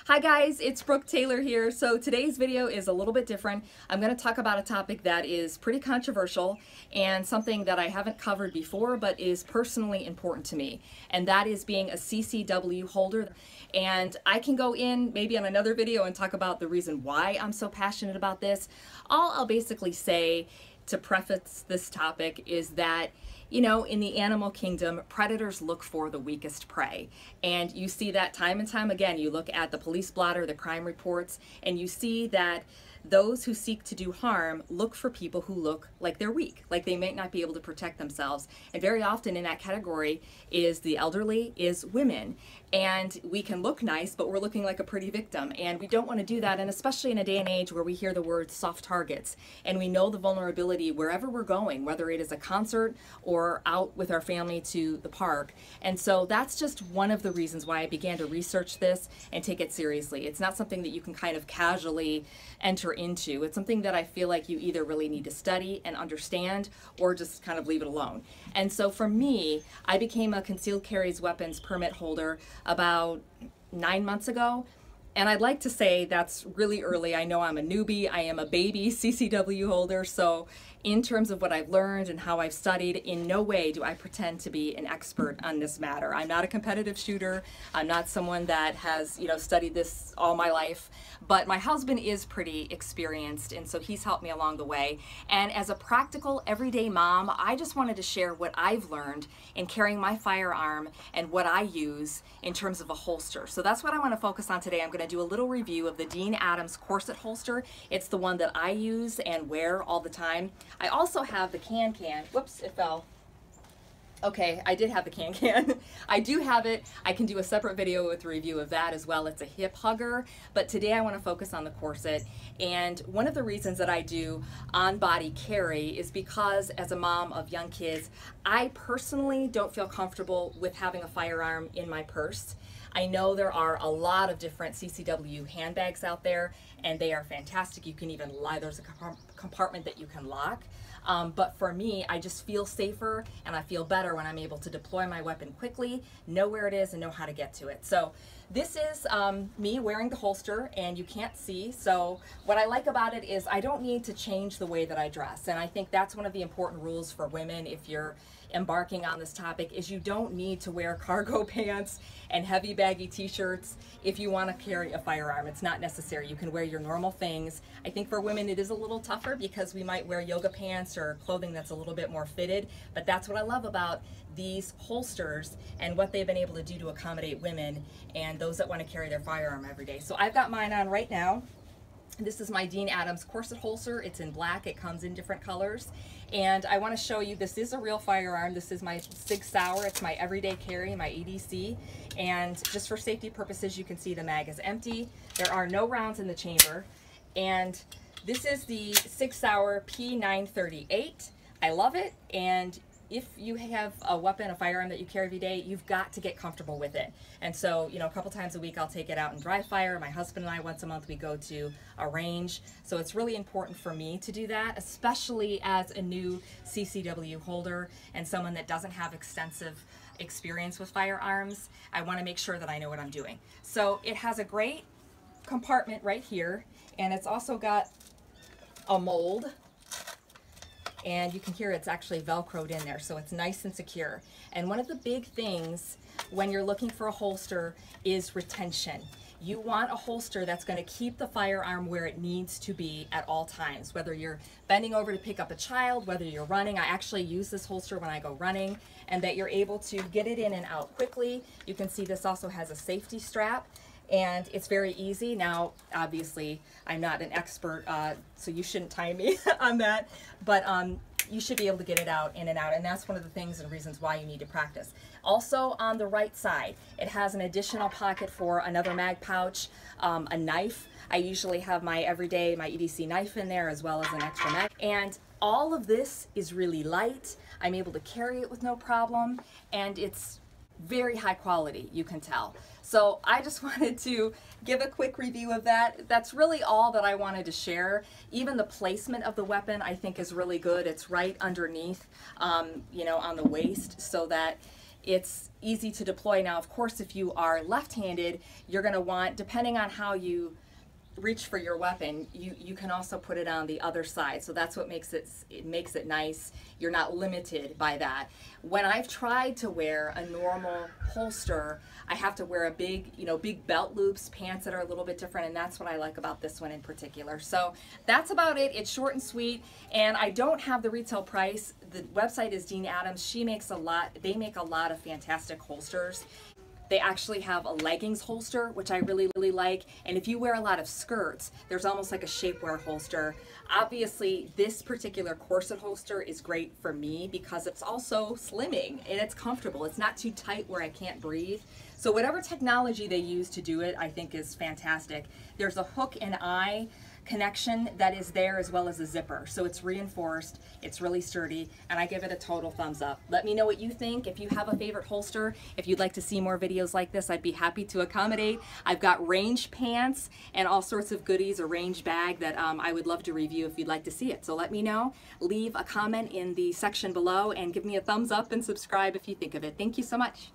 Hi guys, it's Brooke Taylor here. So today's video is a little bit different. I'm going to talk about a topic that is pretty controversial and something that I haven't covered before but is personally important to me, and that is being a CCW holder. And I can go in maybe on another video and talk about the reason why I'm so passionate about this. All I'll basically say to preface this topic is that, you know, in the animal kingdom, predators look for the weakest prey. And you see that time and time again. You look at the police blotter, the crime reports, and you see that those who seek to do harm look for people who look like they're weak, like they might not be able to protect themselves. And very often in that category is the elderly, is women. And we can look nice, but we're looking like a pretty victim. And we don't want to do that. And especially in a day and age where we hear the word soft targets and we know the vulnerability wherever we're going, whether it is a concert or out with our family to the park. And so that's just one of the reasons why I began to research this and take it seriously. It's not something that you can kind of casually enter into. It's something that I feel like you either really need to study and understand or just kind of leave it alone. And so for me, I became a concealed carry weapons permit holder about 9 months ago. And I'd like to say that's really early. I know I'm a newbie. I am a baby CCW holder. So in terms of what I've learned and how I've studied, in no way do I pretend to be an expert on this matter. I'm not a competitive shooter. I'm not someone that has, you know, studied this all my life. But my husband is pretty experienced, and so he's helped me along the way. And as a practical, everyday mom, I just wanted to share what I've learned in carrying my firearm and what I use in terms of a holster. So that's what I want to focus on today. I'm going to do a little review of the Dene Corset holster. It's the one that I use and wear all the time. I also have the can. Whoops, it fell. Okay, I did have the can. I do have it. I can do a separate video with a review of that as well. It's a hip hugger, but today I want to focus on the corset. And one of the reasons that I do on-body carry is because as a mom of young kids, I personally don't feel comfortable with having a firearm in my purse. I know there are a lot of different CCW handbags out there, and they are fantastic. You can even lie, there's a compartment that you can lock. But for me, I just feel safer and I feel better when I'm able to deploy my weapon quickly, know where it is, and know how to get to it. So this is me wearing the holster, and you can't see. So what I like about it is I don't need to change the way that I dress. And I think that's one of the important rules for women if you're embarking on this topic, is you don't need to wear cargo pants and heavy baggy t-shirts if you want to carry a firearm. It's not necessary. You can wear your normal things. I think for women it is a little tougher because we might wear yoga pants or clothing that's a little bit more fitted, but that's what I love about these holsters and what they've been able to do to accommodate women and those that want to carry their firearm every day. So I've got mine on right now. This is my Dene Corset holster. It's in black. It comes in different colors. And I want to show you, this is a real firearm. This is my Sig Sauer. It's my everyday carry, my EDC. And just for safety purposes, you can see the mag is empty. There are no rounds in the chamber. And this is the Sig Sauer P938. I love it. And if you have a weapon, a firearm that you carry every day, you've got to get comfortable with it. And so, you know, a couple times a week I'll take it out and dry fire. My husband and I, once a month, we go to a range. So it's really important for me to do that, especially as a new CCW holder and someone that doesn't have extensive experience with firearms. I want to make sure that I know what I'm doing. So it has a great compartment right here, and it's also got a mold. And you can hear it's actually Velcroed in there, so it's nice and secure. And one of the big things when you're looking for a holster is retention. You want a holster that's going to keep the firearm where it needs to be at all times, whether you're bending over to pick up a child, whether you're running. I actually use this holster when I go running, and that you're able to get it in and out quickly. You can see this also has a safety strap, and it's very easy. Now, obviously, I'm not an expert, so you shouldn't time me on that, but you should be able to get it out in and out, and that's one of the things and reasons why you need to practice. Also, on the right side, it has an additional pocket for another mag pouch, a knife. I usually have my everyday, my EDC knife in there, as well as an extra mag. And all of this is really light. I'm able to carry it with no problem, and it's very high quality, you can tell. So I just wanted to give a quick review of that. That's really all that I wanted to share. Even the placement of the weapon I think is really good. It's right underneath, you know, on the waist, so that it's easy to deploy. Now, of course, if you are left-handed, you're going to want, depending on how you reach for your weapon, you can also put it on the other side. So that's what makes it nice. You're not limited by that. When I've tried to wear a normal holster, I have to wear a big, big belt loops, pants that are a little bit different, and that's what I like about this one in particular. So that's about it. It's short and sweet, and I don't have the retail price. The website is Dene Adams. They make a lot of fantastic holsters. They actually have a leggings holster, which I really, really like. And if you wear a lot of skirts, there's almost like a shapewear holster. Obviously, this particular corset holster is great for me because it's also slimming and it's comfortable. It's not too tight where I can't breathe. So whatever technology they use to do it, I think is fantastic. There's a hook and eye connection that is there, as well as a zipper. So it's reinforced, it's really sturdy, and I give it a total thumbs up. Let me know what you think. If you have a favorite holster, if you'd like to see more videos like this, I'd be happy to accommodate. I've got range pants and all sorts of goodies, a range bag that I would love to review if you'd like to see it. So let me know. Leave a comment in the section below and give me a thumbs up and subscribe if you think of it. Thank you so much.